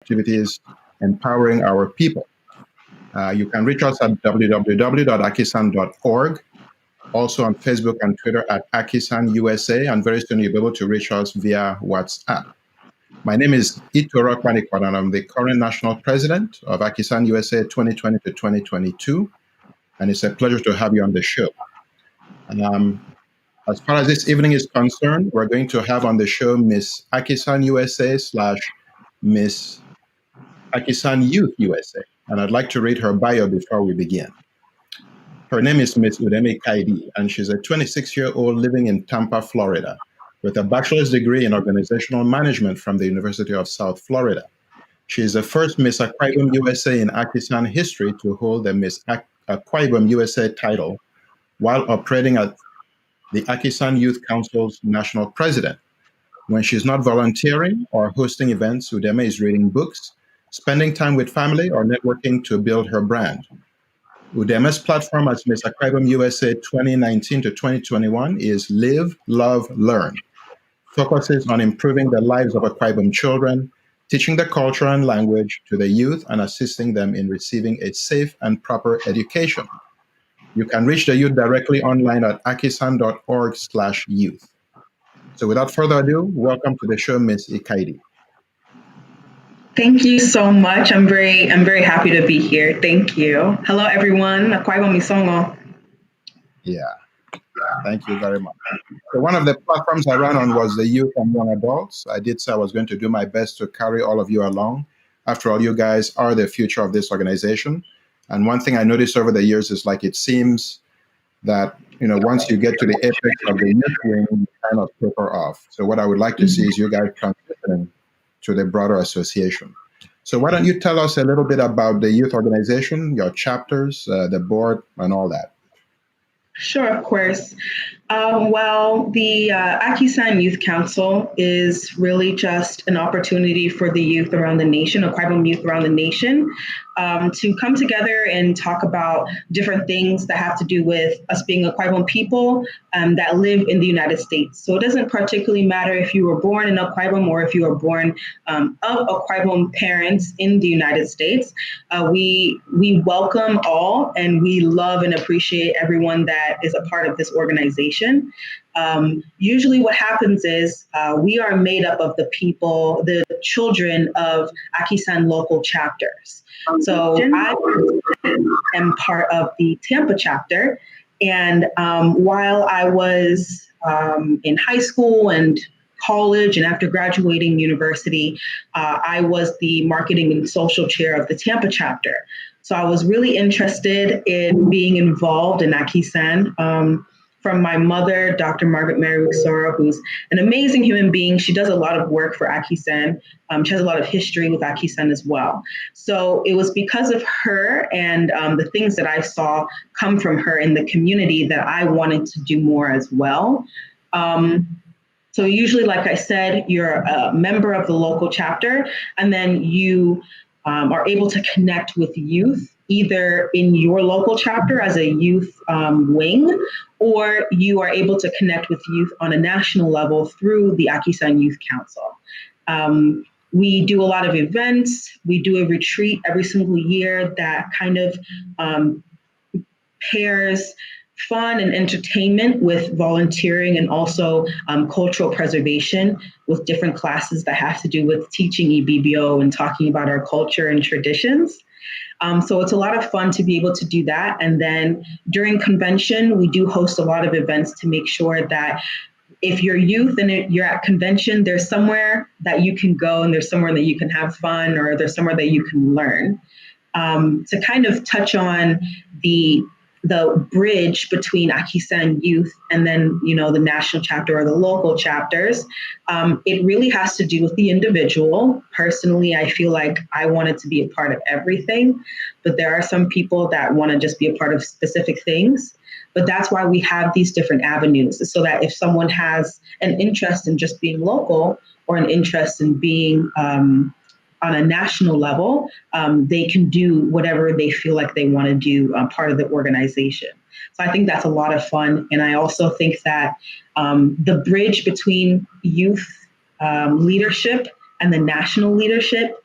activities empowering our people. You can reach us at www.akisan.org, also on Facebook and Twitter at AKISAN USA, and very soon you'll be able to reach us via WhatsApp. My name is Itoro Kwanikwan, and I'm the current national president of AKISAN USA 2020 to 2022, and it's a pleasure to have you on the show. As far as this evening is concerned, we're going to have on the show Miss AKISAN USA / Miss AKISAN Youth USA, and I'd like to read her bio before we begin. Her name is Miss Udeme Kaidi, and she's a 26-year-old living in Tampa, Florida, with a bachelor's degree in organizational management from the University of South Florida. She is the first Miss Akwa Ibom USA in AKISAN history to hold the Miss Akwa Ibom USA title while operating as the AKISAN Youth Council's national president. When she's not volunteering or hosting events, Udeme is reading books, spending time with family, or networking to build her brand. Udeme's platform as Miss Akwa Ibom USA 2019 to 2021 is Live, Love, Learn. Focuses on improving the lives of Akwa Ibom children, teaching the culture and language to the youth, and assisting them in receiving a safe and proper education. You can reach the youth directly online at akisan.org/youth. So without further ado, welcome to the show, Miss Ikaidi. Thank you so much. I'm very happy to be here. Thank you. Hello, everyone. Akwa Ibom Misongo. Yeah, thank you very much. So one of the platforms I ran on was the youth and young adults. I did say I was going to do my best to carry all of you along. After all, you guys are the future of this organization. And one thing I noticed over the years is like it seems that, once you get to the apex of the youth wing, you kind of taper off. So what I would like to see is you guys transitioning to the broader association. So why don't you tell us a little bit about the youth organization, your chapters, the board, and all that? Sure, of course. Well, the AKISAN Youth Council is really just an opportunity for the youth around the nation, Akwa Ibom youth around the nation, to come together and talk about different things that have to do with us being Akwa Ibom people that live in the United States. So it doesn't particularly matter if you were born in Akwa Ibom or if you were born of Akwa Ibom parents in the United States. We welcome all, and we love and appreciate everyone that is a part of this organization. Usually what happens is we are made up of the people, the children of AKISAN local chapters. So I am part of the Tampa chapter. And while I was in high school and college and after graduating university, I was the marketing and social chair of the Tampa chapter. So I was really interested in being involved in AKISAN. From my mother, Dr. Margaret Mary Wicksora, who's an amazing human being. She does a lot of work for AKISAN. She has a lot of history with AKISAN as well. So it was because of her and the things that I saw come from her in the community that I wanted to do more as well. So usually, like I said, you're a member of the local chapter, and then you are able to connect with youth, either in your local chapter as a youth wing, or you are able to connect with youth on a national level through the AKISAN Youth Council. We do a lot of events. We do a retreat every single year that kind of pairs fun and entertainment with volunteering and also cultural preservation with different classes that have to do with teaching EBBO and talking about our culture and traditions. So it's a lot of fun to be able to do that. And then during convention, we do host a lot of events to make sure that if you're youth and you're at convention, there's somewhere that you can go and there's somewhere that you can have fun or there's somewhere that you can learn. To kind of touch on the bridge between AKISAN Youth and then, the national chapter or the local chapters, it really has to do with the individual. Personally, I feel like I wanted to be a part of everything, but there are some people that want to just be a part of specific things. But that's why we have these different avenues, so that if someone has an interest in just being local or an interest in being on a national level, they can do whatever they feel like they want to do part of the organization. So I think that's a lot of fun. And I also think that the bridge between youth leadership and the national leadership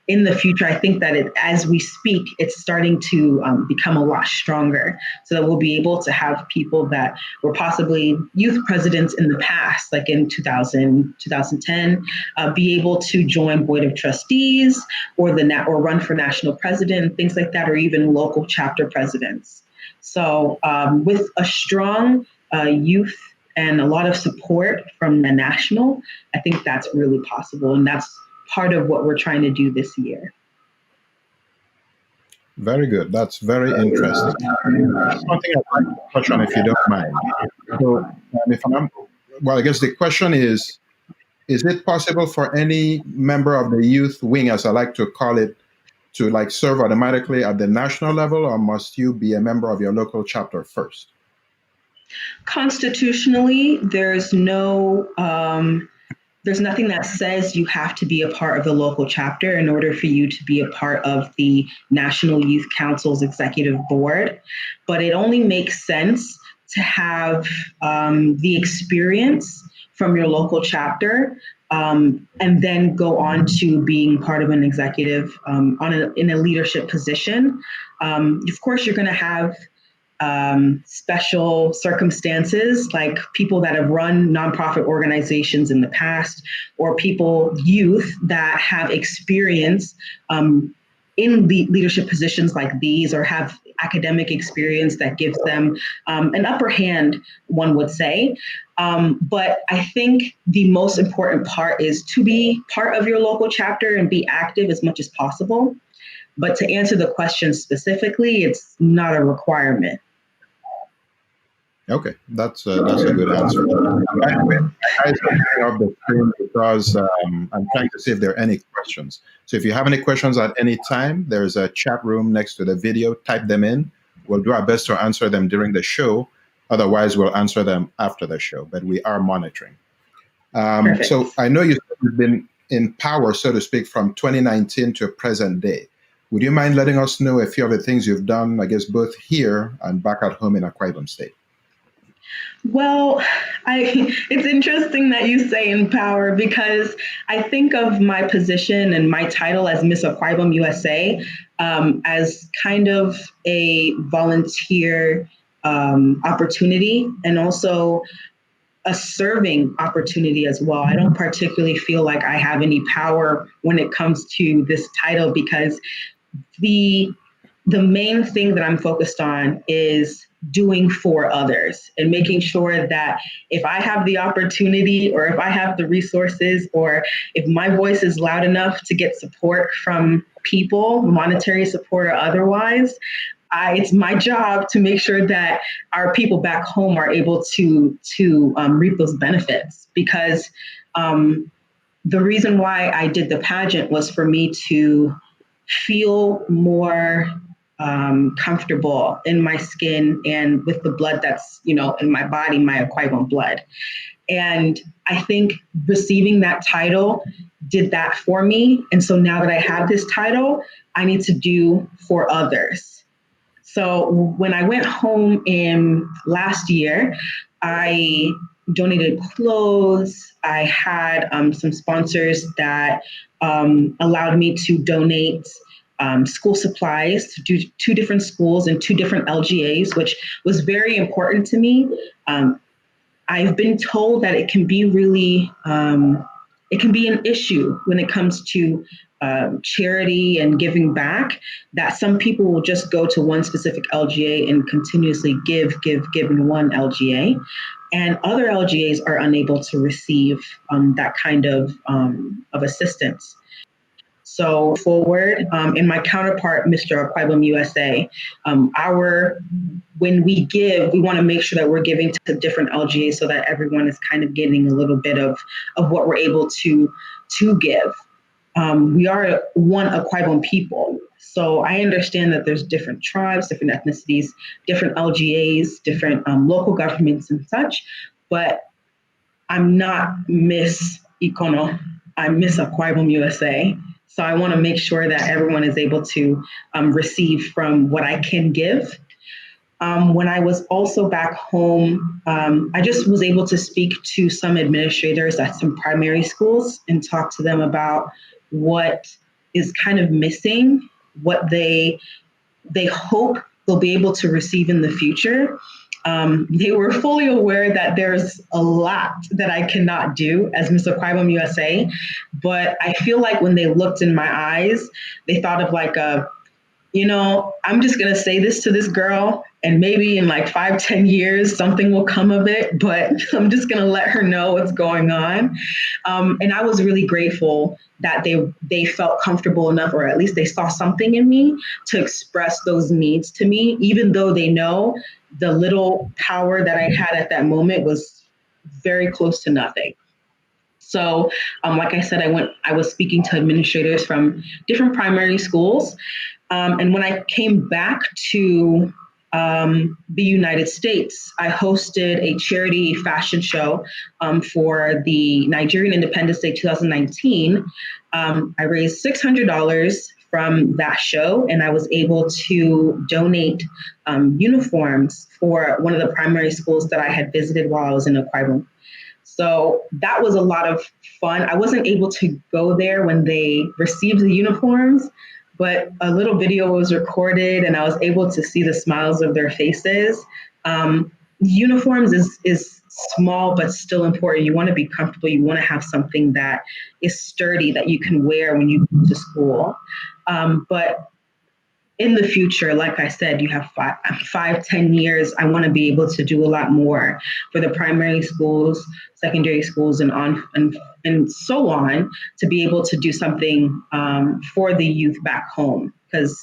in the future, I think that as we speak, it's starting to become a lot stronger, so that we'll be able to have people that were possibly youth presidents in the past, like in 2000, 2010, be able to join board of trustees or or run for national president, things like that, or even local chapter presidents. So with a strong youth and a lot of support from the national, I think that's really possible, and that's part of what we're trying to do this year. Very good. That's very interesting. Something I'd like to touch on, if you don't mind. So, if I'm, well, I guess the question is it possible for any member of the youth wing, as I like to call it, to like serve automatically at the national level, or must you be a member of your local chapter first? Constitutionally, there's nothing that says you have to be a part of the local chapter in order for you to be a part of the National Youth Council's executive board. But it only makes sense to have the experience from your local chapter, and then go on to being part of an executive in a leadership position. Of course, you're going to have special circumstances, like people that have run nonprofit organizations in the past, or youth that have experience in leadership positions like these, or have academic experience that gives them an upper hand, one would say. But I think the most important part is to be part of your local chapter and be active as much as possible. But to answer the question specifically, it's not a requirement. Okay, that's a good answer. I off the screen because I'm trying to see if there are any questions. So if you have any questions at any time, there's a chat room next to the video. Type them in. We'll do our best to answer them during the show. Otherwise, we'll answer them after the show. But we are monitoring. So I know you've been in power, so to speak, from 2019 to present day. Would you mind letting us know a few of the things you've done, I guess, both here and back at home in Akwa Ibom State? Well, it's interesting that you say in power, because I think of my position and my title as Miss Akwa Ibom USA as kind of a volunteer opportunity, and also a serving opportunity as well. I don't particularly feel like I have any power when it comes to this title, because the main thing that I'm focused on is doing for others and making sure that if I have the opportunity, or if I have the resources, or if my voice is loud enough to get support from people, monetary support or otherwise, it's my job to make sure that our people back home are able to reap those benefits. Because the reason why I did the pageant was for me to feel more comfortable in my skin and with the blood that's, in my body, my Akwa Ibom blood. And I think receiving that title did that for me. And so now that I have this title, I need to do for others. So when I went home in last year, I donated clothes. I had some sponsors that allowed me to donate school supplies to two different schools and two different LGAs, which was very important to me. I've been told that it can be really, it can be an issue when it comes to charity and giving back, that some people will just go to one specific LGA and continuously give in one LGA. And other LGAs are unable to receive that kind of assistance. So forward, in my counterpart, Mr. Akwa Ibom USA, when we give, we want to make sure that we're giving to different LGAs so that everyone is kind of getting a little bit of what we're able to give. We are one Akwa Ibom people. So I understand that there's different tribes, different ethnicities, different LGAs, different local governments and such, but I'm not Miss Ikono, I'm Miss Akwa Ibom USA. So I want to make sure that everyone is able to receive from what I can give. When I was also back home, I just was able to speak to some administrators at some primary schools and talk to them about what is kind of missing, what they hope they'll be able to receive in the future. They were fully aware that there's a lot that I cannot do as Miss Aquarium USA, but I feel like when they looked in my eyes, they thought of like I'm just going to say this to this girl, and maybe in like 5, 10 years, something will come of it, but I'm just going to let her know what's going on. And I was really grateful that they felt comfortable enough, or at least they saw something in me to express those needs to me, even though they know the little power that I had at that moment was very close to nothing. So, like I said, I was speaking to administrators from different primary schools. And when I came back to the United States, I hosted a charity fashion show for the Nigerian Independence Day 2019. I raised $600 from that show, and I was able to donate uniforms for one of the primary schools that I had visited while I was in Akwa. So that was a lot of fun. I wasn't able to go there when they received the uniforms, but a little video was recorded and I was able to see the smiles of their faces. Uniforms is small, but still important. You want to be comfortable. You want to have something that is sturdy that you can wear when you go to school. But in the future, like I said, you have 5, 10 years. I want to be able to do a lot more for the primary schools, secondary schools, and on and so on, to be able to do something for the youth back home. Because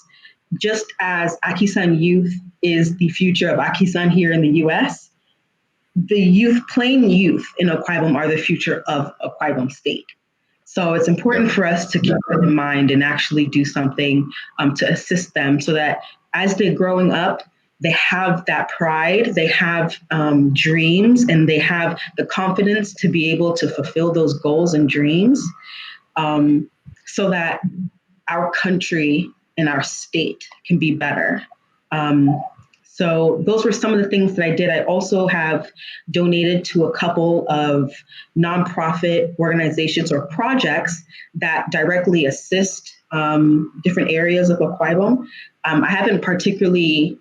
just as AKISAN Youth is the future of AKISAN here in the U.S., the plain youth in Akwa Ibom are the future of Akwa Ibom State. So it's important for us to keep that in mind and actually do something to assist them so that as they're growing up, they have that pride, they have dreams, and they have the confidence to be able to fulfill those goals and dreams so that our country and our state can be better. So those were some of the things that I did. I also have donated to a couple of nonprofit organizations or projects that directly assist different areas of Akwa Ibom. I haven't particularly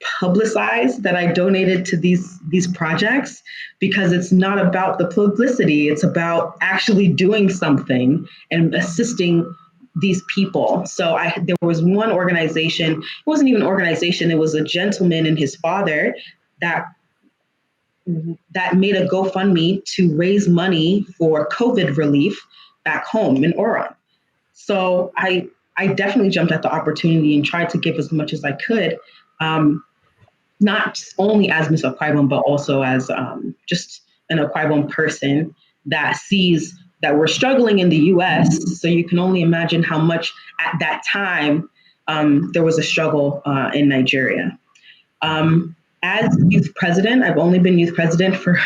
publicized that I donated to these projects because it's not about the publicity. It's about actually doing something and assisting these people. So there was one organization, it wasn't even an organization, it was a gentleman and his father that made a GoFundMe to raise money for COVID relief back home in Oron. So I definitely jumped at the opportunity and tried to give as much as I could, not only as Miss Akwa Ibom, but also as just an Akwa Ibom person that sees that we're struggling in the US. So you can only imagine how much at that time there was a struggle in Nigeria. As youth president, I've only been youth president for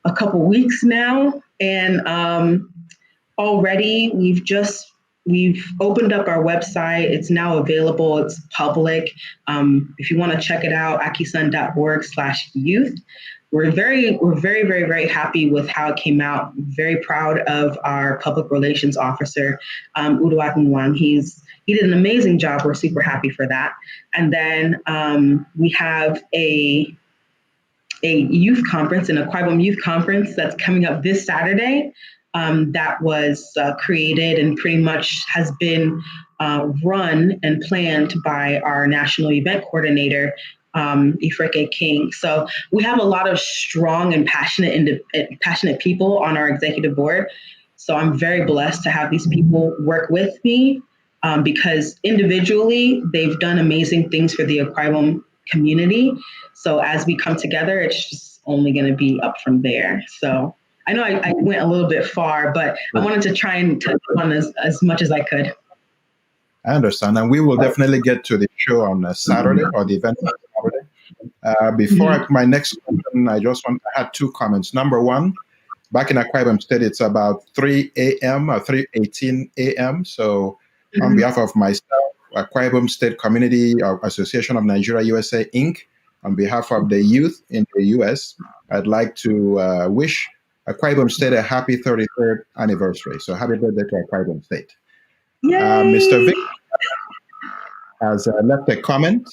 a couple weeks now. And already we've opened up our website. It's now available. It's public. If you want to check it out, akisan.org/youth. We're very, very, very happy with how it came out. Very proud of our public relations officer, Uduak Wang. He did an amazing job. We're super happy for that. And then we have a youth conference, an Akwa Ibom Youth Conference that's coming up this Saturday. That was created and pretty much has been run and planned by our national event coordinator, Ifreke King. So we have a lot of strong and passionate people on our executive board. So I'm very blessed to have these people work with me because individually they've done amazing things for the Akwa Ibom community. So as we come together, it's just only going to be up from there. So I know I went a little bit far, but I wanted to try and touch on as much as I could. I understand. And we will definitely get to the show on Saturday, or the event on Saturday. Before my next question, I had two comments. Number one, back in Akwa Ibom State, it's about 3 a.m. or 3:18 a.m. So on behalf of myself, Akwa Ibom State Community Association of Nigeria USA, Inc., on behalf of the youth in the U.S., I'd like to wish Akwa Ibom State a happy 33rd anniversary. So happy birthday to Akwa Ibom State. Mr. Yay! Vic has left a comment.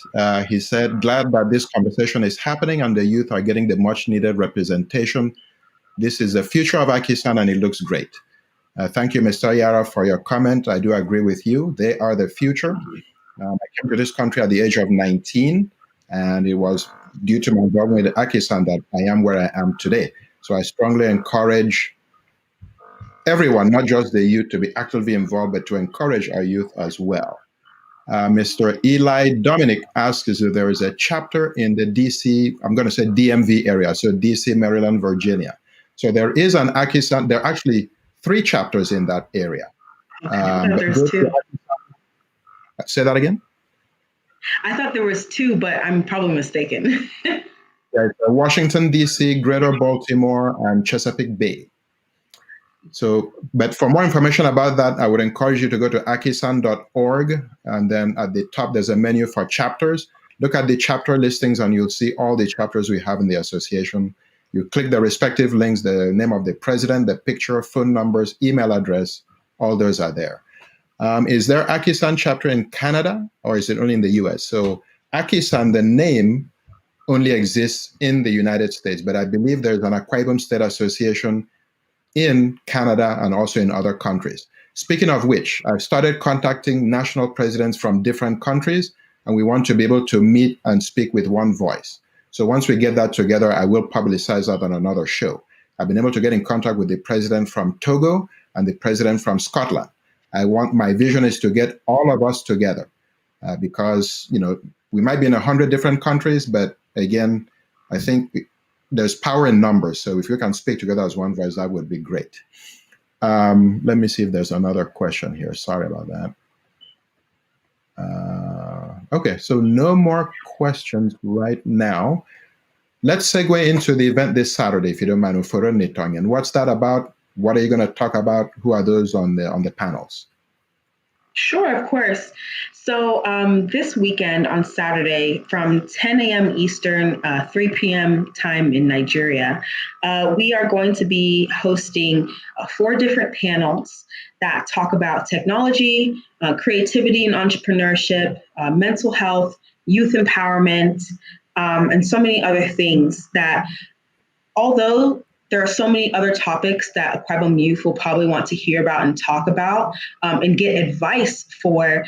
He said, glad that this conversation is happening and the youth are getting the much needed representation. This is the future of AKISAN and it looks great. Thank you, Mr. Yara, for your comment. I do agree with you. They are the future. I came to this country at the age of 19, and it was due to my involvement with AKISAN that I am where I am today. So I strongly encourage everyone, not just the youth, to be actively involved, but to encourage our youth as well. Mr. Eli Dominic asks if there is a chapter in the DC, I'm going to say DMV area, so DC, Maryland, Virginia. So there is an AKISAN, there are actually 3 chapters in that area. There's 2. Say that again? I thought there was 2, but I'm probably mistaken. There's Washington, D.C., Greater Baltimore, and Chesapeake Bay. So, but for more information about that, I would encourage you to go to akisan.org, and then at the top, there's a menu for chapters. Look at the chapter listings, and you'll see all the chapters we have in the association. You click the respective links, the name of the president, the picture, phone numbers, email address, all those are there. Is there AKISAN chapter in Canada, or is it only in the US? So AKISAN, the name, only exists in the United States, but I believe there's an Akwa Ibom State Association in Canada and also in other countries. Speaking of which, I've started contacting national presidents from different countries, and we want to be able to meet and speak with one voice. So once we get that together, I will publicize that on another show. I've been able to get in contact with the president from Togo and the president from Scotland. My vision is to get all of us together because, we might be in 100 different countries, but again, I think there's power in numbers. So if you can speak together as one voice, that would be great. Let me see if there's another question here. Sorry about that. Okay, so no more questions right now. Let's segue into the event this Saturday, if you don't mind, Uforo Nitong. And what's that about? What are you going to talk about? Who are those on the panels? Sure, of course. So this weekend on Saturday from 10 a.m. Eastern, 3 p.m. time in Nigeria, we are going to be hosting 4 different panels that talk about technology, creativity and entrepreneurship, mental health, youth empowerment, and so many other things that, although there are so many other topics that Akwa Ibom youth will probably want to hear about and talk about and get advice for.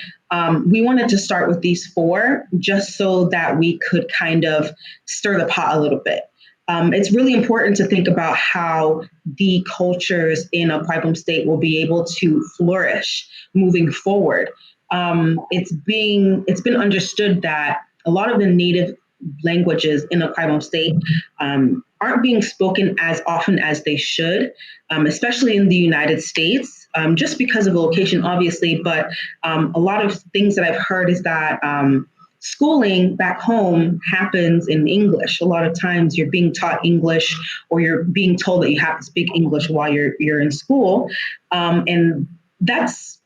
We wanted to start with these 4 just so that we could kind of stir the pot a little bit. It's really important to think about how the cultures in Akwa Ibom State will be able to flourish moving forward. It's been understood that a lot of the native languages in Akwa Ibom State aren't being spoken as often as they should, especially in the United States, just because of the location, obviously. But a lot of things that I've heard is that schooling back home happens in English. A lot of times you're being taught English, or you're being told that you have to speak English while you're in school. And that's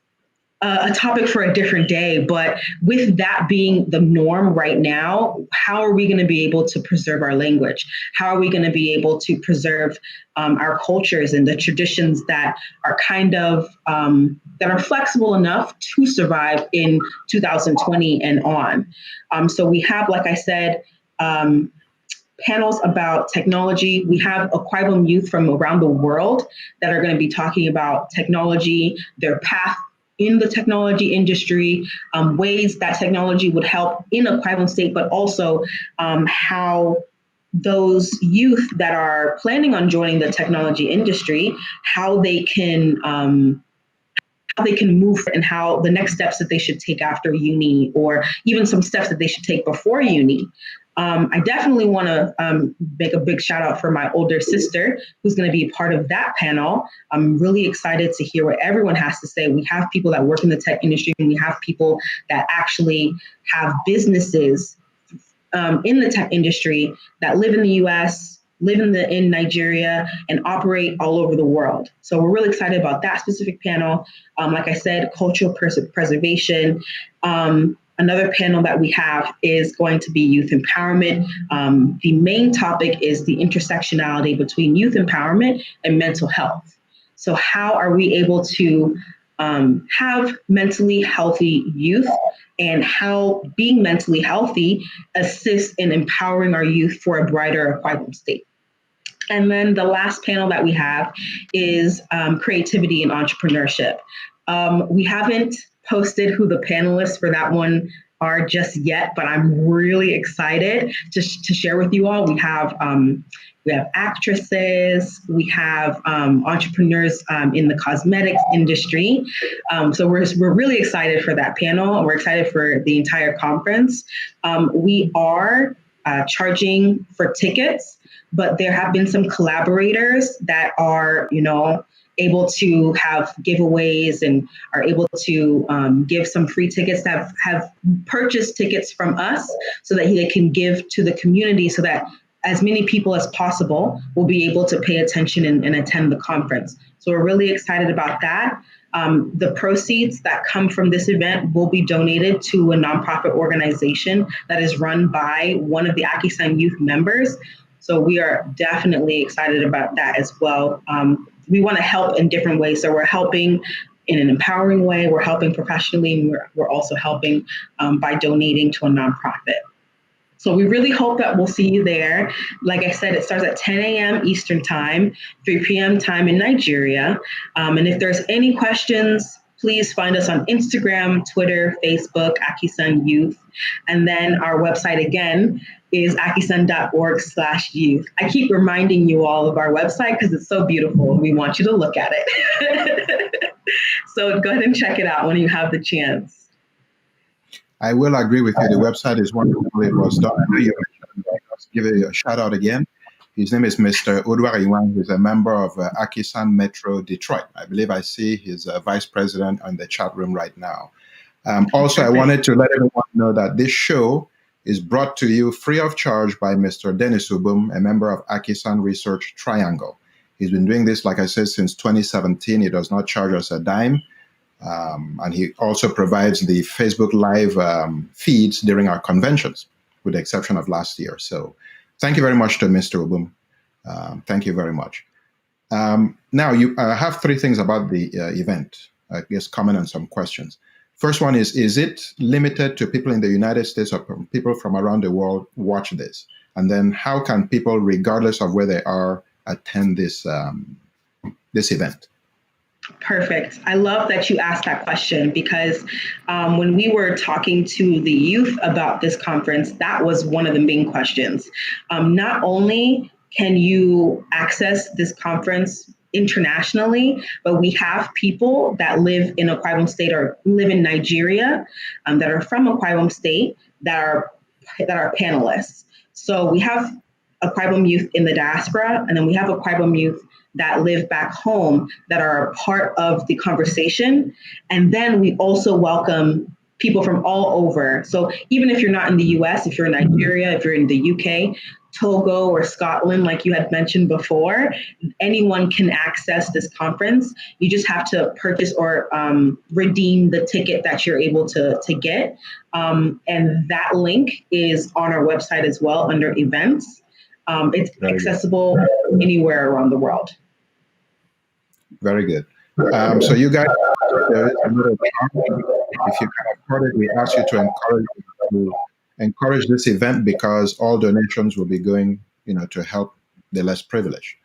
a topic for a different day. But with that being the norm right now, how are we going to be able to preserve our language? How are we going to be able to preserve our cultures and the traditions that are kind of that are flexible enough to survive in 2020 and on? So we have, like I said, panels about technology. We have Akwa Ibom youth from around the world that are going to be talking about technology, their path in the technology industry, ways that technology would help in Akwa Ibom State, but also how those youth that are planning on joining the technology industry, how they can move and how the next steps that they should take after uni, or even some steps that they should take before uni. I definitely want to make a big shout out for my older sister, who's going to be a part of that panel. I'm really excited to hear what everyone has to say. We have people that work in the tech industry, and we have people that actually have businesses in the tech industry that live in the US, live in Nigeria, and operate all over the world. So we're really excited about that specific panel. Like I said, cultural preservation. Another panel that we have is going to be youth empowerment. The main topic is the intersectionality between youth empowerment and mental health. So, how are we able to have mentally healthy youth, and how being mentally healthy assists in empowering our youth for a brighter Aquaibum state? And then the last panel that we have is creativity and entrepreneurship. We haven't posted who the panelists for that one are just yet, but I'm really excited to share with you all. We have actresses, we have entrepreneurs in the cosmetics industry. So we're really excited for that panel. We're excited for the entire conference. We are charging for tickets, but there have been some collaborators that are, able to have giveaways and are able to give some free tickets, that have purchased tickets from us so that they can give to the community, so that as many people as possible will be able to pay attention and attend the conference. So we're really excited about that. The proceeds that come from this event will be donated to a nonprofit organization that is run by one of the AKISAN youth members. So we are definitely excited about that as well. We want to help in different ways. So we're helping in an empowering way, we're helping professionally, and we're also helping by donating to a nonprofit. So we really hope that we'll see you there. Like I said, it starts at 10 a.m. Eastern time, 3 p.m. time in Nigeria. And if there's any questions, please find us on Instagram, Twitter, Facebook, AKISAN Youth. And then our website again is akisan.org/youth. I keep reminding you all of our website because it's so beautiful and we want you to look at it. So go ahead and check it out when you have the chance. I will agree with you. The website is wonderful. It was done. Let's give it a shout out again. His name is Mr. Odwar Iwan. He's a member of AKISAN Metro Detroit. I believe I see his vice president on the chat room right now. Also, I wanted to let everyone know that this show is brought to you free of charge by Mr. Dennis Ubum, a member of AKISAN Research Triangle. He's been doing this, like I said, since 2017. He does not charge us a dime. And he also provides the Facebook Live feeds during our conventions, with the exception of last year. So thank you very much to Mr. Ubum. Thank you very much. Now, you have three things about the event, I guess, comment on some questions. First one is it limited to people in the United States, or people from around the world watch this? And then how can people, regardless of where they are, attend this event? Perfect. I love that you asked that question, because when we were talking to the youth about this conference, that was one of the main questions. Not only can you access this conference internationally, but we have people that live in Aquaibum State or live in Nigeria that are from Aquaibum State that are panelists. So we have Aquaibum youth in the diaspora, and then we have Aquaibum youth that live back home that are a part of the conversation. And then we also welcome people from all over. So even if you're not in the US, if you're in Nigeria, if you're in the UK, Togo, or Scotland, like you had mentioned before, anyone can access this conference. You just have to purchase or redeem the ticket that you're able to get. And that link is on our website as well under events. It's accessible anywhere around the world. Very good. So you guys, there is a little if you can afford it, we ask you to encourage this event, because all donations will be going, to help the less privileged.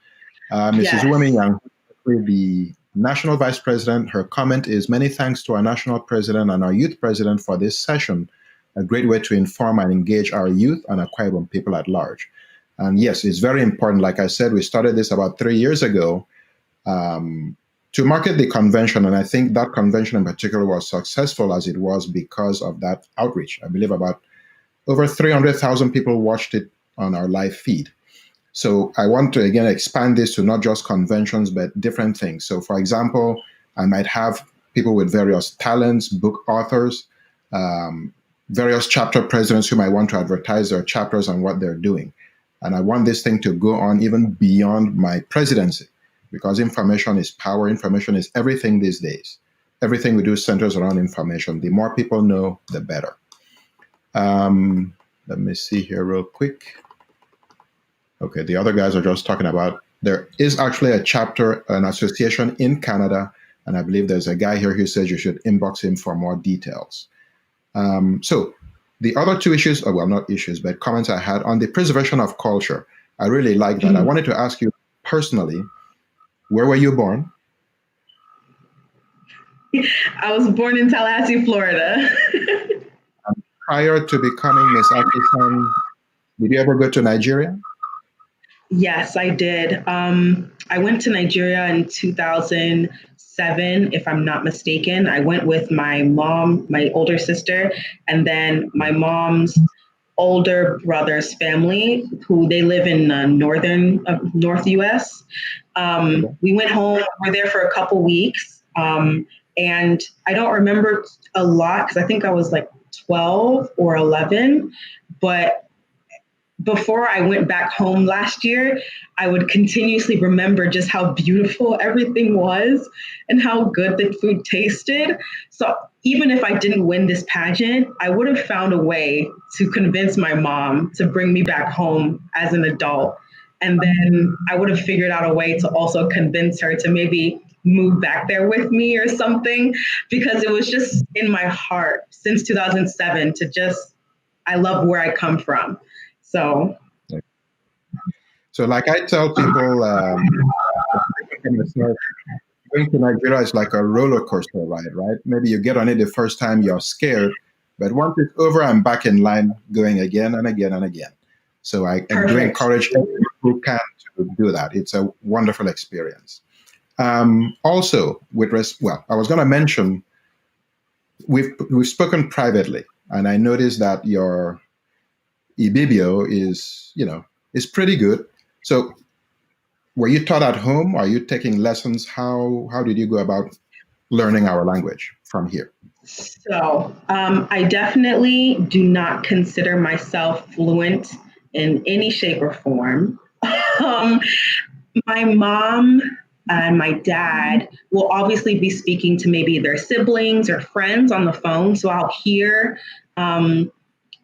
Mrs. Uwemi Yang, the National Vice President, her comment is, many thanks to our National President and our Youth President for this session, a great way to inform and engage our youth and Aquaibum people at large. And yes, it's very important. Like I said, we started this about 3 years ago to market the convention. And I think that convention in particular was successful as it was because of that outreach. I believe about over 300,000 people watched it on our live feed. So I want to, again, expand this to not just conventions, but different things. So for example, I might have people with various talents, book authors, various chapter presidents who might want to advertise their chapters and what they're doing. And I want this thing to go on even beyond my presidency, because information is power. Information is everything these days. Everything we do centers around information. The more people know, the better. Let me see here real quick. Okay, the other guys are just talking about there is actually a chapter, an association in Canada, and I believe there's a guy here who says you should inbox him for more details. So the other two issues, well, not issues, but comments I had on the preservation of culture, I really like that. I wanted to ask you personally, where were you born? I was born in Tallahassee, Florida. Prior to becoming Miss AKISAN, did you ever go to Nigeria? Yes, I did. I went to Nigeria in 2007, if I'm not mistaken. I went with my mom, my older sister, and then my mom's older brother's family, who they live in North US. Okay. We went home. We were there for a couple weeks, and I don't remember a lot because I think I was like 12 or 11, but before I went back home last year, I would continuously remember just how beautiful everything was and how good the food tasted. So even if I didn't win this pageant, I would have found a way to convince my mom to bring me back home as an adult. And then I would have figured out a way to also convince her to maybe move back there with me or something, because it was just in my heart since 2007 to just, I love where I come from. So, like I tell people, going to Nigeria is like a roller coaster ride, right? Maybe you get on it the first time, you're scared, but once it's over, I'm back in line going again and again and again. So I do encourage everyone who can to do that. It's a wonderful experience. Also, I was going to mention we've spoken privately, and I noticed that your Ibibio is pretty good. So, were you taught at home? Are you taking lessons? How did you go about learning our language from here? So, I definitely do not consider myself fluent in any shape or form. um, my mom and my dad will obviously be speaking to maybe their siblings or friends on the phone. So um,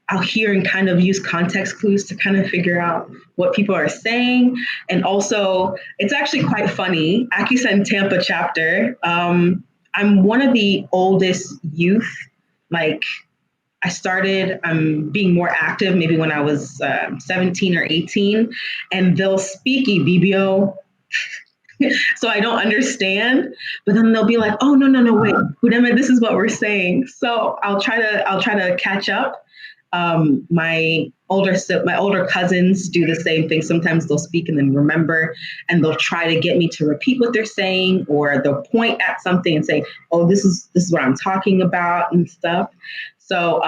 I'll hear and kind of use context clues to kind of figure out what people are saying. And also, it's actually quite funny. AKISAN Tampa chapter. I'm one of the oldest youth. Like, I started being more active maybe when I was 17 or 18, and they'll speak Ibibio. So I don't understand, but then they'll be like, "Oh, no, wait, Udeme, this is what we're saying." So I'll try to catch up. My older cousins do the same thing. Sometimes they'll speak and then remember, and they'll try to get me to repeat what they're saying, or they'll point at something and say, "Oh, this is what I'm talking about," and stuff. So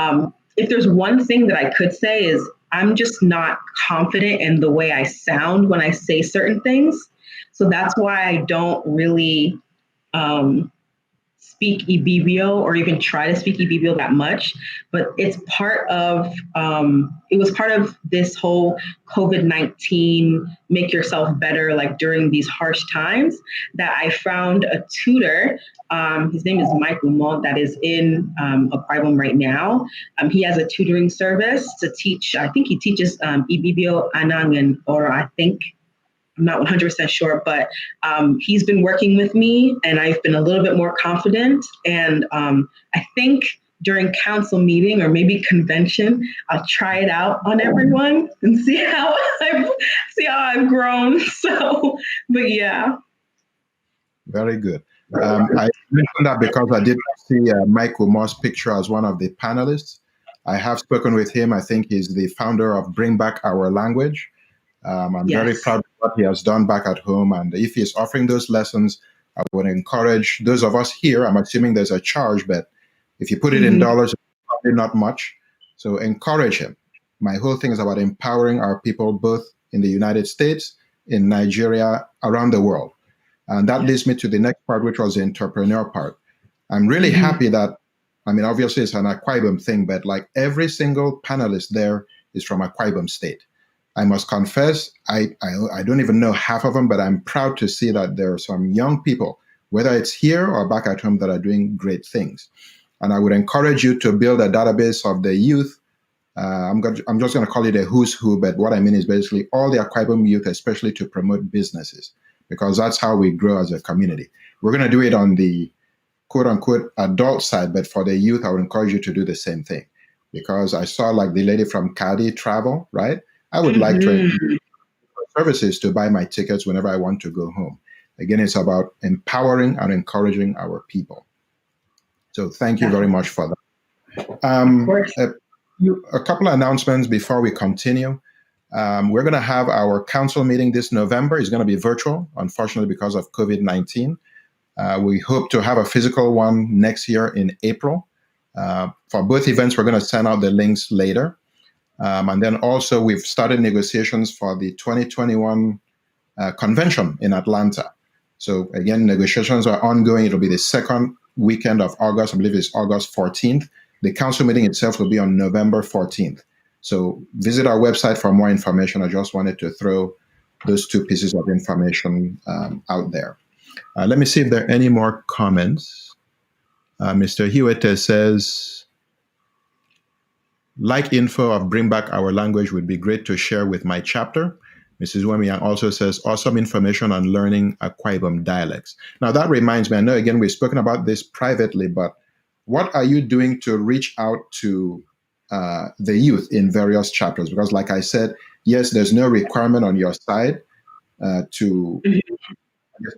if there's one thing that I could say is I'm just not confident in the way I sound when I say certain things. So that's why I don't really speak Ibibio or even try to speak Ibibio that much. But it was part of this whole COVID-19 make yourself better, like during these harsh times, that I found a tutor. His name is Mike Umont, that is in Aquarium right now. He has a tutoring service to teach. I think he teaches Ibibio, Anang, and Oro, I think. I'm not 100% sure, but he's been working with me and I've been a little bit more confident. And I think during council meeting or maybe convention, I'll try it out on everyone and see how I've grown. So, but yeah. Very good. I mentioned that because I did see Michael Moore's picture as one of the panelists. I have spoken with him. I think he's the founder of Bring Back Our Language. I'm very proud of what he has done back at home. And if he's offering those lessons, I would encourage those of us here. I'm assuming there's a charge, but if you put it in dollars, it's probably not much. So encourage him. My whole thing is about empowering our people, both in the United States, in Nigeria, around the world. And that leads me to the next part, which was the entrepreneur part. I'm really happy that, obviously it's an Akwa Ibom thing, but like every single panelist there is from Akwa Ibom State. I must confess, I don't even know half of them, but I'm proud to see that there are some young people, whether it's here or back at home, that are doing great things. And I would encourage you to build a database of the youth I'm just going to call it a who's who, but what I mean is basically all the Akwa Ibom youth, especially to promote businesses, because that's how we grow as a community. We're going to do it on the quote unquote adult side, but for the youth, I would encourage you to do the same thing, because I saw like the lady from Cadi Travel, right? I would like to services to buy my tickets whenever I want to go home. Again, it's about empowering and encouraging our people. So thank you very much for that. Of course. A couple of announcements before we continue. We're going to have our council meeting this November. It's going to be virtual, unfortunately, because of COVID-19. We hope to have a physical one next year in April. For both events, we're going to send out the links later. And then also, we've started negotiations for the 2021 convention in Atlanta. So again, negotiations are ongoing. It'll be the second weekend of August. I believe it's August 14th. The council meeting itself will be on November 14th. So visit our website for more information. I just wanted to throw those two pieces of information out there. Let me see if there are any more comments. Mr. Hewitt says, like info of Bring Back Our Language would be great to share with my chapter. Mrs. Wemiang also says, awesome information on learning Akwa Ibom dialects. Now that reminds me, I know again, we've spoken about this privately, but what are you doing to reach out to the youth in various chapters? Because like I said, yes, there's no requirement on your side to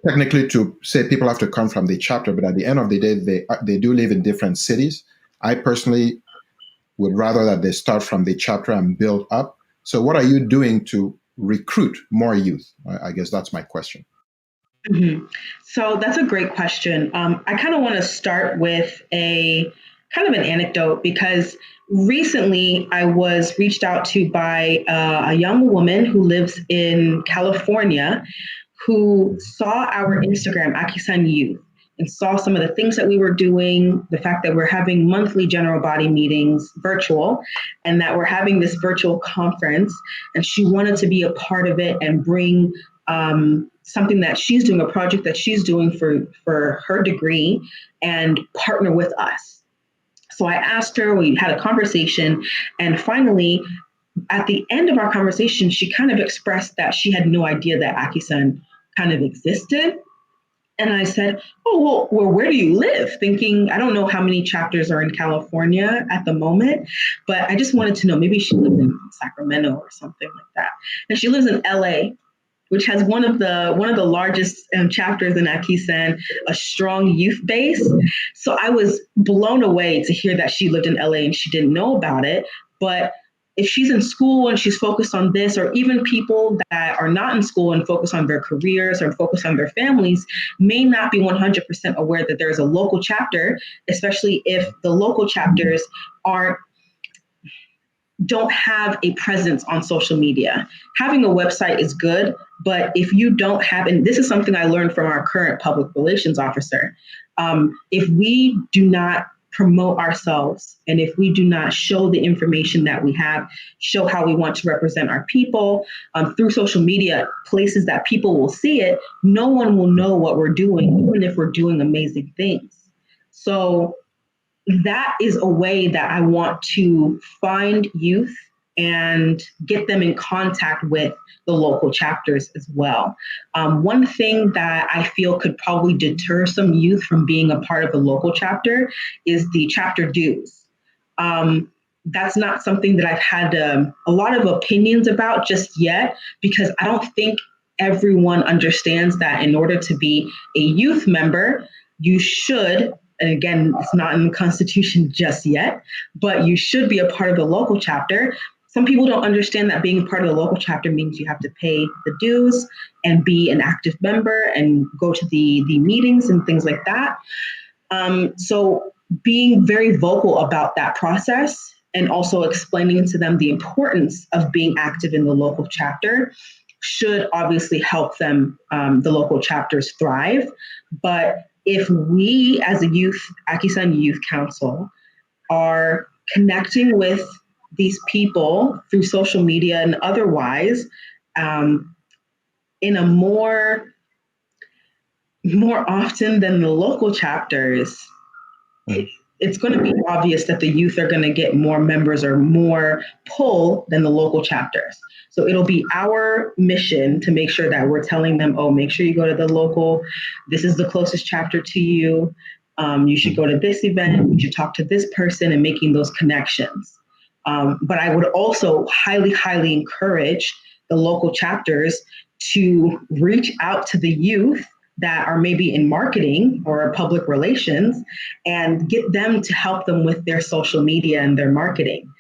technically to say people have to come from the chapter, but at the end of the day, they do live in different cities. I personally would rather that they start from the chapter and build up. So what are you doing to recruit more youth? I guess that's my question. Mm-hmm. So that's a great question. I kind of want to start with a kind of an anecdote, because recently I was reached out to by a young woman who lives in California, who saw our Instagram, AKISAN Youth, and saw some of the things that we were doing, the fact that we're having monthly general body meetings virtual, and that we're having this virtual conference. And she wanted to be a part of it and bring something that she's doing, a project that she's doing for her degree, and partner with us. So I asked her, we had a conversation, and finally, at the end of our conversation, she kind of expressed that she had no idea that AKISAN kind of existed. And I said, oh, well, where do you live? Thinking, I don't know how many chapters are in California at the moment, but I just wanted to know, maybe she lived in Sacramento or something like that. And she lives in LA, which has one of the largest chapters in AKISAN, a strong youth base. So I was blown away to hear that she lived in LA and she didn't know about it. But if she's in school and she's focused on this, or even people that are not in school and focus on their careers or focus on their families, may not be 100% aware that there's a local chapter, especially if the local chapters don't have a presence on social media. Having a website is good, but if you don't have, and this is something I learned from our current public relations officer, if we do not promote ourselves, and if we do not show the information that we have, show how we want to represent our people through social media, places that people will see it, no one will know what we're doing, even if we're doing amazing things. So that is a way that I want to find youth and get them in contact with the local chapters as well. One thing that I feel could probably deter some youth from being a part of the local chapter is the chapter dues. That's not something that I've had a lot of opinions about just yet, because I don't think everyone understands that in order to be a youth member, you should, and again, it's not in the Constitution just yet, but you should be a part of the local chapter. Some people don't understand that being a part of the local chapter means you have to pay the dues and be an active member and go to the meetings and things like that. So being very vocal about that process and also explaining to them the importance of being active in the local chapter should obviously help them, the local chapters, thrive. But if we as a youth, AKISAN Youth Council, are connecting with these people through social media and otherwise, in a more often than the local chapters, it's going to be obvious that the youth are going to get more members or more pull than the local chapters. So it'll be our mission to make sure that we're telling them, oh, make sure you go to the local. This is the closest chapter to you. You should go to this event. You should talk to this person, and making those connections. But I would also highly, highly encourage the local chapters to reach out to the youth that are maybe in marketing or public relations and get them to help them with their social media and their marketing.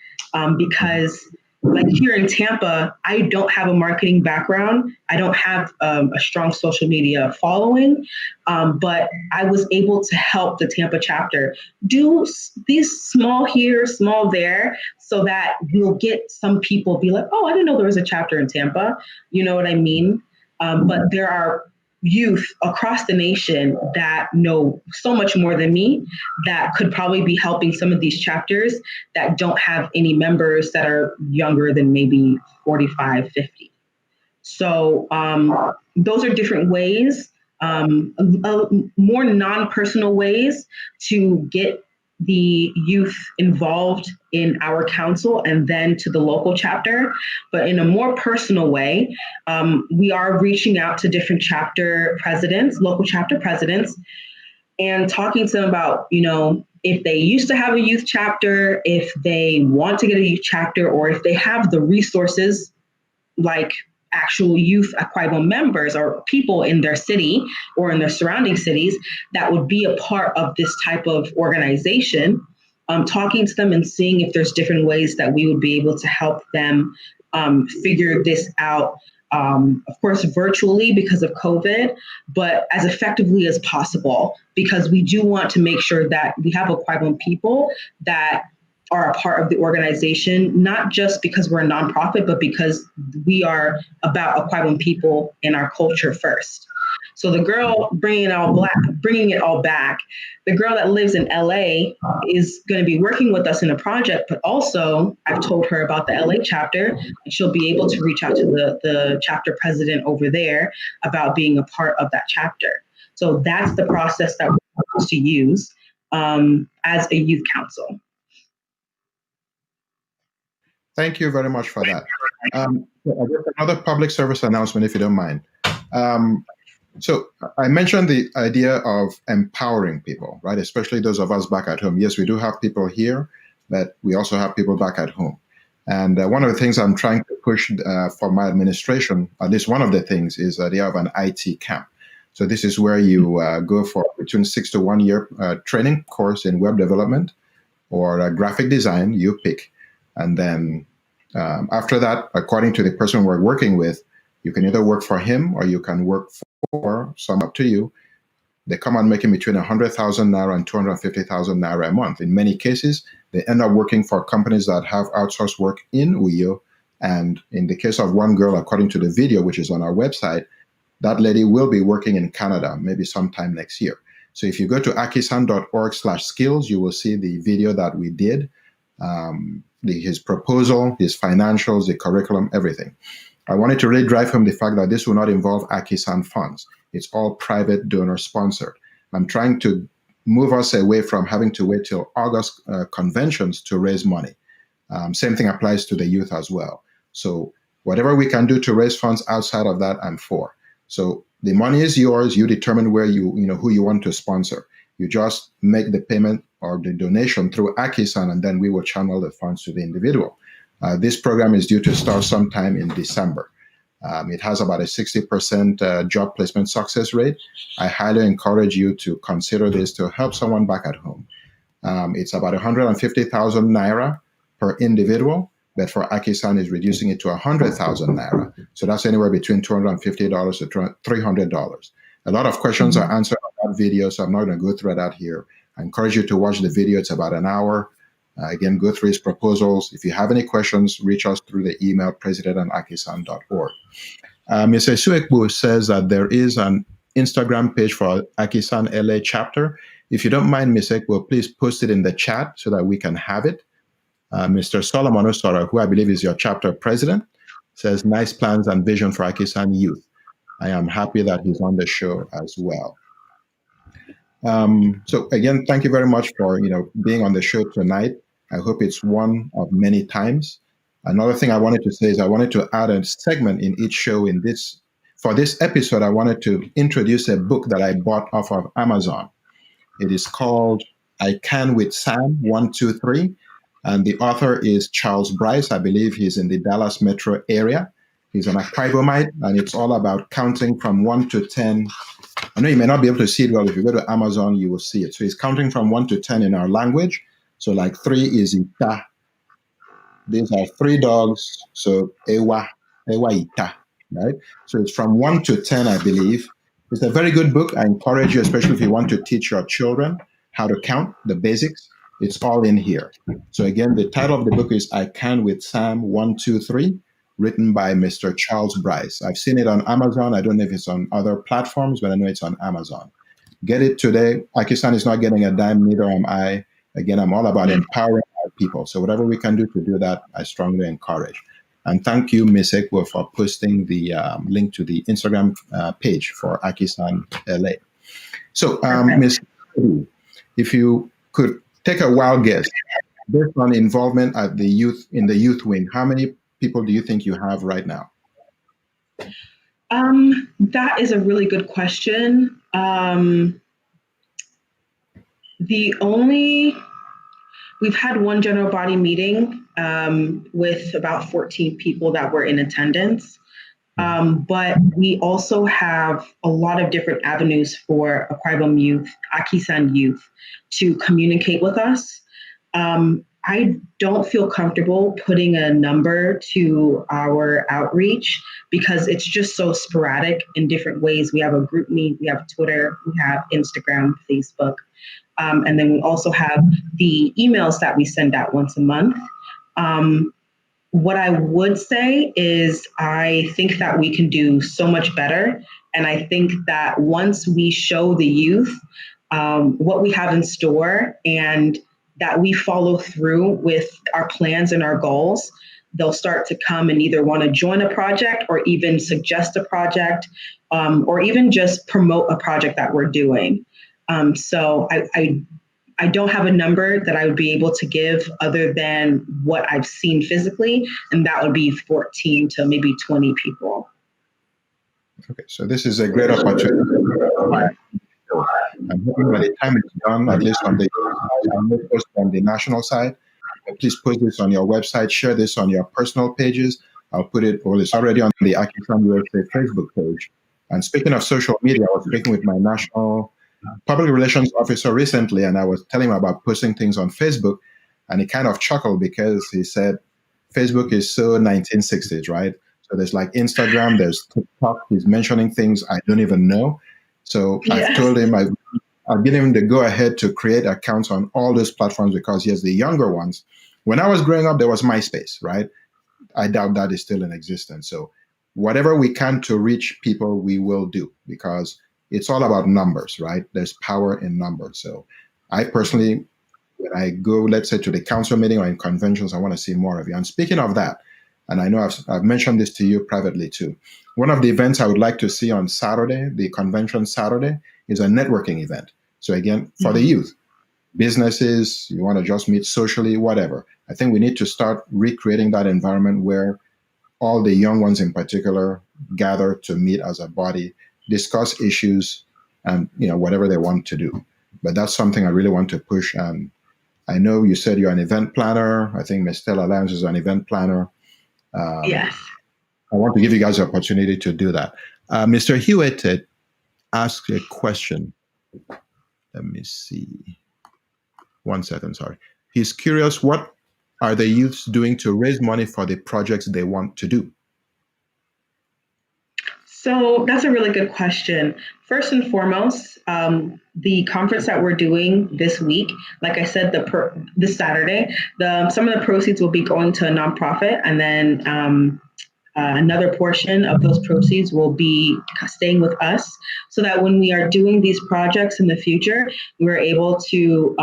Because like here in Tampa, I don't have a marketing background. I don't have a strong social media following, but I was able to help the Tampa chapter do these small here, small there, so that we'll get some people be like, oh, I didn't know there was a chapter in Tampa. You know what I mean? But there are youth across the nation that know so much more than me that could probably be helping some of these chapters that don't have any members that are younger than maybe 45, 50. So those are different ways, more non-personal ways to get the youth involved in our council and then to the local chapter. But in a more personal way, we are reaching out to different chapter presidents, local chapter presidents, and talking to them about, if they used to have a youth chapter, if they want to get a youth chapter, or if they have the resources like actual youth Aquaibo members or people in their city or in their surrounding cities that would be a part of this type of organization, talking to them and seeing if there's different ways that we would be able to help them figure this out, of course, virtually because of COVID, but as effectively as possible, because we do want to make sure that we have Aquaibo people that are a part of the organization, not just because we're a nonprofit, but because we are about Aquaibo people and our culture first. So the girl bringing it all back, the girl that lives in LA is going to be working with us in a project, but also I've told her about the LA chapter, and she'll be able to reach out to the chapter president over there about being a part of that chapter. So that's the process that we're supposed to use as a youth council. Thank you very much for that. Another public service announcement, if you don't mind. So I mentioned the idea of empowering people, right? Especially those of us back at home. Yes, we do have people here, but we also have people back at home. And one of the things I'm trying to push for my administration, at least one of the things, is the idea of an IT camp. So this is where you go for between 6 to 1 year training course in web development or graphic design, you pick. And then after that, according to the person we're working with, you can either work for him or you can work for some, up to you. They come out making between 100,000 Naira and 250,000 Naira a month. In many cases, they end up working for companies that have outsourced work in Uyo. And in the case of one girl, according to the video, which is on our website, that lady will be working in Canada, maybe sometime next year. So if you go to akisan.org/skills, you will see the video that we did, his proposal, his financials, the curriculum, everything. I wanted to really drive home the fact that this will not involve AKISAN funds. It's all private donor sponsored. I'm trying to move us away from having to wait till August conventions to raise money. Same thing applies to the youth as well. So whatever we can do to raise funds outside of that, I'm for. So the money is yours. You determine where who you want to sponsor. You just make the payment or the donation through AKISAN, and then we will channel the funds to the individual. This program is due to start sometime in December. It has about a 60% job placement success rate. I highly encourage you to consider this to help someone back at home. It's about 150,000 Naira per individual, but for AKISAN is reducing it to 100,000 Naira. So that's anywhere between $250 to $300. A lot of questions are answered on that video, so I'm not going to go through that here. I encourage you to watch the video. It's about an hour. Again, go through his proposals. If you have any questions, reach us through the email president@akisan.org. Mr. Suekbu says that there is an Instagram page for AKISAN LA chapter. If you don't mind, Mr. Ekbu, please post it in the chat so that we can have it. Mr. Solomon Osora, who I believe is your chapter president, says, nice plans and vision for AKISAN youth. I am happy that he's on the show as well. So again, thank you very much for being on the show tonight. I hope it's one of many times. Another thing I wanted to say is I wanted to add a segment in each show. For this episode, I wanted to introduce a book that I bought off of Amazon. It is called I Can with Sam 123, and the author is Charles Bryce. I believe he's in the Dallas metro area. He's an Akwibomite, and it's all about counting from 1 to 10. I know you may not be able to see it well. If you go to Amazon, you will see it. So he's counting from 1 to 10 in our language. So like 3 is ita. These are 3 dogs. So ewa ita, right? So it's from 1 to 10, I believe. It's a very good book. I encourage you, especially if you want to teach your children how to count the basics. It's all in here. So again, the title of the book is I Can with Sam 123, written by Mr. Charles Bryce. I've seen it on Amazon. I don't know if it's on other platforms, but I know it's on Amazon. Get it today. AKISAN is not getting a dime, neither am I. Again, I'm all about empowering our people. So whatever we can do to do that, I strongly encourage. And thank you, Ms. Ekwo, for posting the link to the Instagram page for AKISAN LA. So, Ms. if you could take a wild guess, based on involvement at the youth in the youth wing, how many people do you think you have right now? That is a really good question. We've had one general body meeting with about 14 people that were in attendance. But we also have a lot of different avenues for Akwibom youth, AKISAN youth, to communicate with us. I don't feel comfortable putting a number to our outreach because it's just so sporadic in different ways. We have a group meet, we have Twitter, we have Instagram, Facebook, and then we also have the emails that we send out once a month. What I would say is I think that we can do so much better. And I think that once we show the youth what we have in store and that we follow through with our plans and our goals, they'll start to come and either want to join a project or even suggest a project or even just promote a project that we're doing. So I don't have a number that I would be able to give other than what I've seen physically, and that would be 14 to maybe 20 people. Okay, so this is a great opportunity. I'm hoping by the time it's done, at least on the national side, please put this on your website, share this on your personal pages. I'll put it, well, it's already on the AKISAN USA Facebook page. And speaking of social media, I was speaking with my national public relations officer recently, and I was telling him about posting things on Facebook, and he kind of chuckled because he said, Facebook is so 1960s, right? So there's like Instagram, there's TikTok. He's mentioning things I don't even know. So I've told him I've given him the go ahead to create accounts on all those platforms because he has the younger ones. When I was growing up, there was MySpace, right? I doubt that is still in existence. So whatever we can to reach people, we will do because it's all about numbers, right? There's power in numbers. So I personally, when I go, let's say, to the council meeting or in conventions, I want to see more of you. And speaking of that, and I know I've mentioned this to you privately too, one of the events I would like to see on Saturday, the convention Saturday, is a networking event. So again, for the youth, businesses, you want to just meet socially, whatever. I think we need to start recreating that environment where all the young ones in particular gather to meet as a body, discuss issues, and whatever they want to do. But that's something I really want to push. And I know you said you're an event planner. I think Ms. Stella Lyons is an event planner. Yes. I want to give you guys the opportunity to do that. Mr. Hewitt asked a question. Let me see. 1 second, sorry. He's curious, what are the youths doing to raise money for the projects they want to do? So that's a really good question. First and foremost, the conference that we're doing this week, like I said, this Saturday, some of the proceeds will be going to a nonprofit, and then another portion of those proceeds will be staying with us, so that when we are doing these projects in the future, we're able to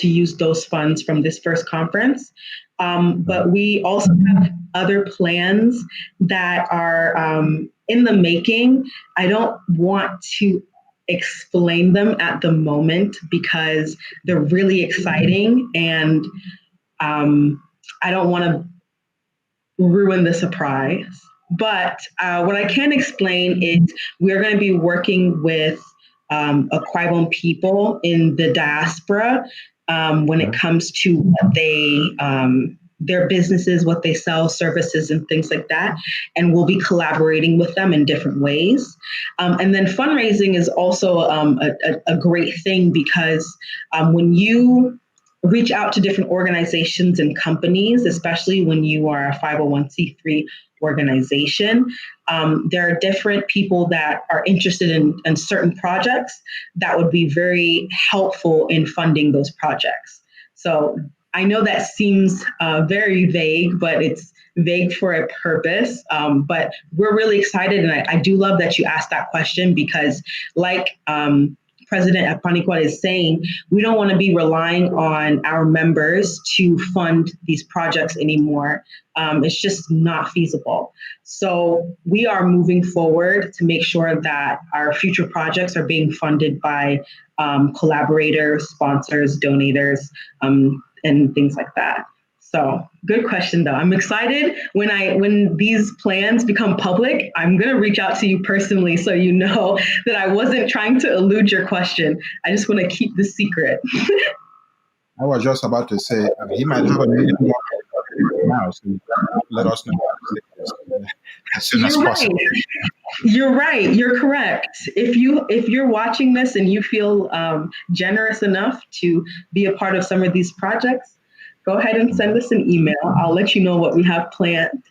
use those funds from this first conference. But we also have other plans that are in the making. I don't want to explain them at the moment because they're really exciting, and I don't want to ruin the surprise. But what I can explain is we're going to be working with Aquibon people in the diaspora when it comes to what their businesses, what they sell, services, and things like that. And we'll be collaborating with them in different ways. And then fundraising is also a great thing because when you reach out to different organizations and companies, especially when you are a 501c3 organization. There are different people that are interested in certain projects that would be very helpful in funding those projects. So I know that seems very vague, but it's vague for a purpose. But we're really excited. And I do love that you asked that question because like President Apanikwad is saying, we don't want to be relying on our members to fund these projects anymore. It's just not feasible. So we are moving forward to make sure that our future projects are being funded by collaborators, sponsors, donators, and things like that. So good question though. I'm excited when these plans become public, I'm going to reach out to you personally so you know that I wasn't trying to elude your question. I just want to keep the secret. I was just about to say, he might have a million now, so let us know as soon as possible. You're right. You're correct. If you're watching this and you feel generous enough to be a part of some of these projects, go ahead and send us an email. I'll let you know what we have planned.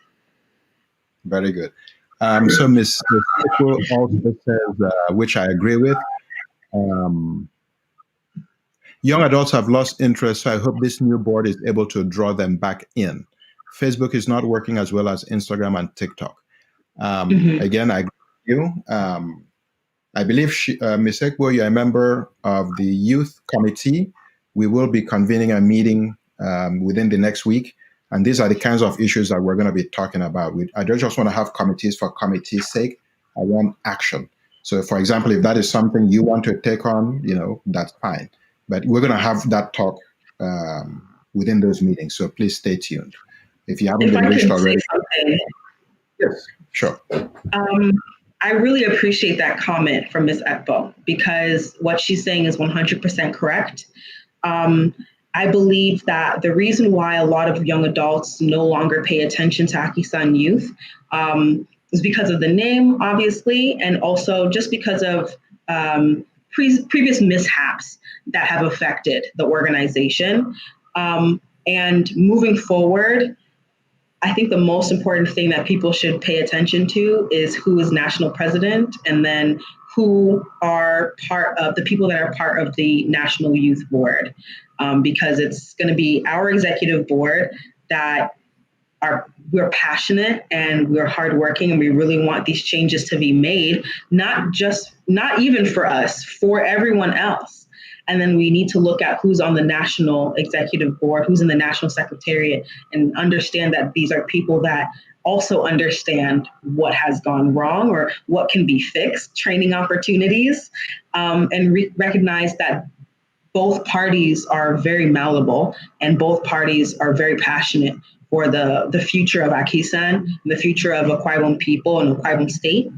Very good. So Ms. also says, which I agree with, young adults have lost interest, so I hope this new board is able to draw them back in. Facebook is not working as well as Instagram and TikTok. Again, I agree with you. I believe, Ms. Ekbo, you're a member of the youth committee. We will be convening a meeting within the next week. And these are the kinds of issues that we're going to be talking about. I don't just want to have committees for committee's sake. I want action. So, for example, if that is something you want to take on, that's fine. But we're going to have that talk within those meetings. So please stay tuned. If you haven't been reached already. Yes, sure. I really appreciate that comment from Ms. Ekbo because what she's saying is 100% correct. I believe that the reason why a lot of young adults no longer pay attention to AKISAN Youth is because of the name, obviously, and also just because of previous mishaps that have affected the organization. And moving forward, I think the most important thing that people should pay attention to is who is national president and then who are part of the people that are part of the National Youth Board. Because it's going to be our executive board that we're passionate and we're hardworking and we really want these changes to be made, not even for us, for everyone else. And then we need to look at who's on the national executive board, who's in the national secretariat, and understand that these are people that also understand what has gone wrong or what can be fixed, training opportunities, and recognize that both parties are very malleable and both parties are very passionate for the future of AKISAN, the future of Aquibon people and Aquibon State.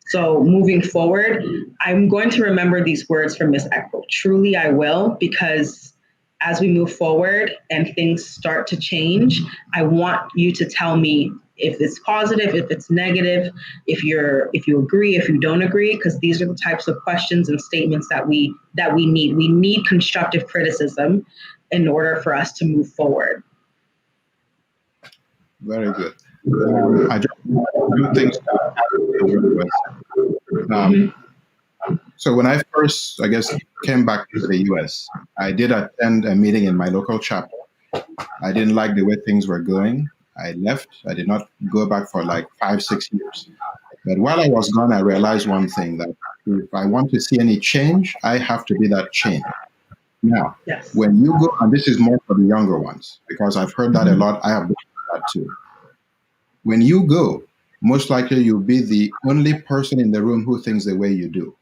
So moving forward, I'm going to remember these words from Ms. Ekbo. Truly, I will, because as we move forward and things start to change, I want you to tell me if it's positive, if it's negative, if you agree, if you don't agree, because these are the types of questions and statements that we need. We need constructive criticism in order for us to move forward. Very good. I just do things so when I first, came back to the US, I did attend a meeting in my local chapel. I didn't like the way things were going. I left. I did not go back for like 5-6 years. But while I was gone, I realized one thing, that if I want to see any change, I have to be that change. Now, yes. When you go, and this is more for the younger ones, because I've heard that a lot, I have heard that too. When you go, most likely you'll be the only person in the room who thinks the way you do.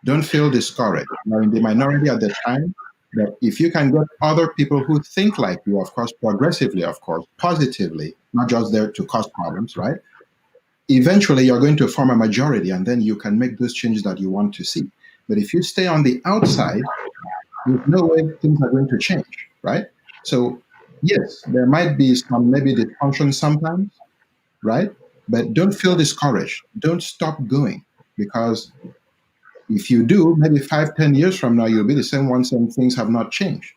don't feel discouraged. You're in the minority at the time, but if you can get other people who think like you, of course, progressively, of course, positively, not just there to cause problems, right? Eventually, you're going to form a majority, and then you can make those changes that you want to see. But if you stay on the outside, there's no way things are going to change, right? So, yes, there might be some maybe dysfunction sometimes, right? But don't feel discouraged. Don't stop going, because if you do, maybe 5, 10 years from now, you'll be the same one saying things have not changed.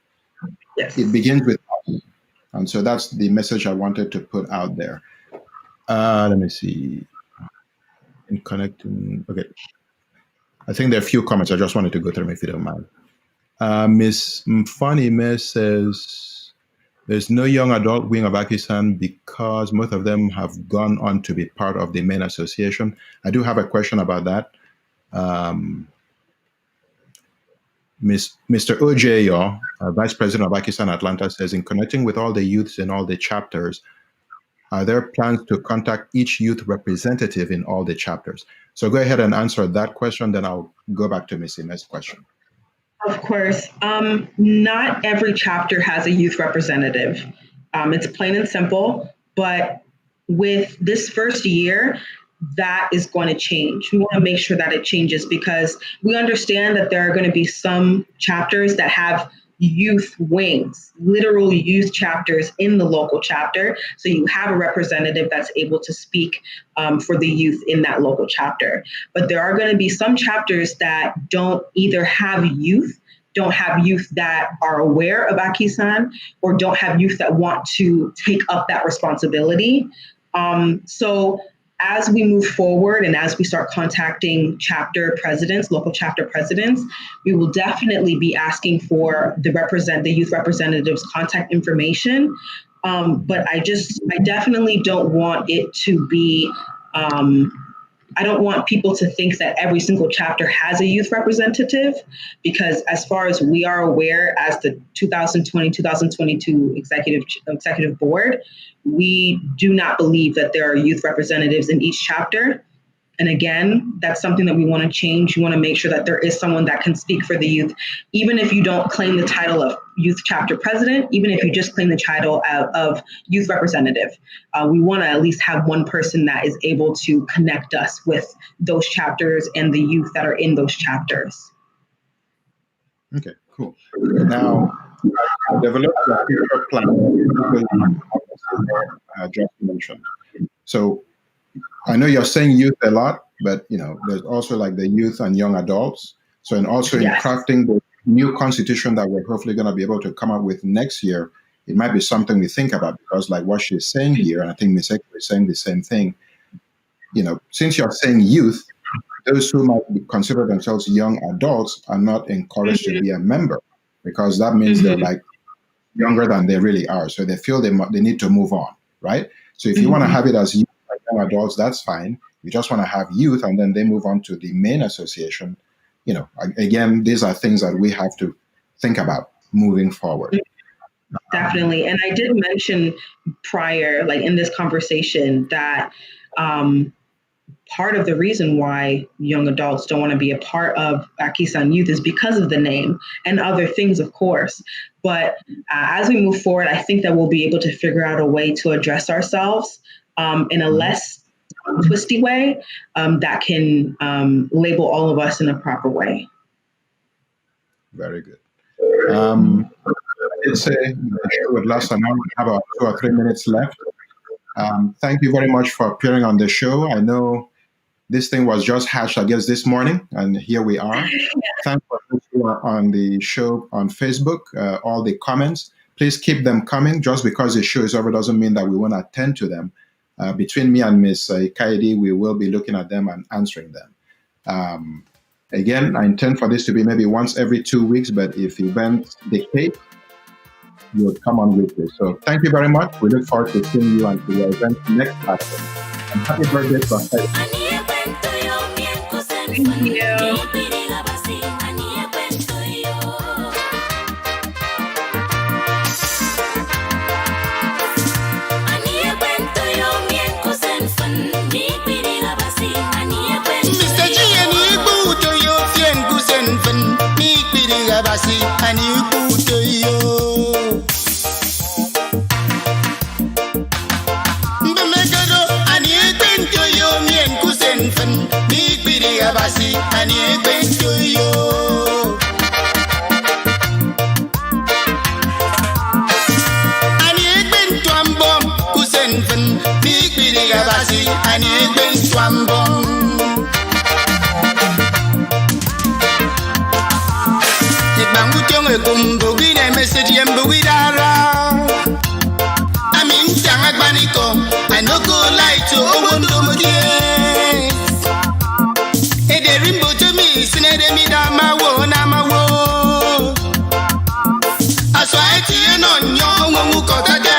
Yes. It begins with us. And so that's the message I wanted to put out there. Let me see. In connecting, okay. I think there are a few comments. I just wanted to go through them if you don't mind. Miss Mfani May says, there's no young adult wing of AKISAN because most of them have gone on to be part of the main association. I do have a question about that. Mr. Ojeyo, Vice President of AKISAN Atlanta, says, in connecting with all the youths in all the chapters, are there plans to contact each youth representative in all the chapters? So go ahead and answer that question, then I'll go back to Ms. Ime's question. Of course. Not every chapter has a youth representative. It's plain and simple, but with this first year, that is going to change. We want to make sure that it changes because we understand that there are going to be some chapters that have youth wings, literal youth chapters in the local chapter. So you have a representative that's able to speak for the youth in that local chapter. But there are going to be some chapters that don't either have youth, don't have youth that are aware of AKISAN, or don't have youth that want to take up that responsibility. So as we move forward and as we start contacting chapter presidents, local chapter presidents, we will definitely be asking for the youth representatives' contact information. But I definitely don't want it to be, I don't want people to think that every single chapter has a youth representative, because as far as we are aware, as the 2020-2022 executive board, we do not believe that there are youth representatives in each chapter. And again, that's something that we want to change. We want to make sure that there is someone that can speak for the youth, even if you don't claim the title of youth chapter president, even if you just claim the title of youth representative. We want to at least have one person that is able to connect us with those chapters and the youth that are in those chapters. Okay, cool. Now, develop a future plan, just mentioned. So I know you're saying youth a lot, but there's also like the youth and young adults. So, and also in crafting the new constitution that we're hopefully going to be able to come up with next year, it might be something we think about, because like what she's saying here, and I think Ms. Eko is saying the same thing, since you're saying youth, those who might consider themselves young adults are not encouraged to be a member, because that means they're like younger than they really are. So they feel they need to move on, right? So if you want to have it as youth and young adults, that's fine. You just want to have youth and then they move on to the main association. Again, these are things that we have to think about moving forward. Definitely. And I did mention prior, like in this conversation, that part of the reason why young adults don't want to be a part of AKISAN Youth is because of the name and other things, of course. But as we move forward, I think that we'll be able to figure out a way to address ourselves in a less twisty way that can label all of us in a proper way. Very good. I did say the show would last an hour. We have about 2 or 3 minutes left. Thank you very much for appearing on the show. I know this thing was just hatched, I guess, this morning, and here we are. Thanks for those who are on the show on Facebook, all the comments. Please keep them coming. Just because the show is over doesn't mean that we won't attend to them. Between me and Ms. Kaidi, we will be looking at them and answering them. Again, I intend for this to be maybe once every 2 weeks, but if events dictate, you'll come on weekly. So thank you very much. We look forward to seeing you and to your event next Saturday. And happy birthday to us. Thank you. Mr. G and Igbo to your ani kuto yo mbemegado ani kwento yo mien kusen fen big bidi abasi ani kwento yo ani kwento ambom kusen fen big bidi abasi ani kwento ambom Kumbo wine message yembo widara Amin tanga gbaniko I no go lie to owondo modie Ede rimbo to me sinede mi da mawo na mawo Aso eti eno nyo onwu ko tade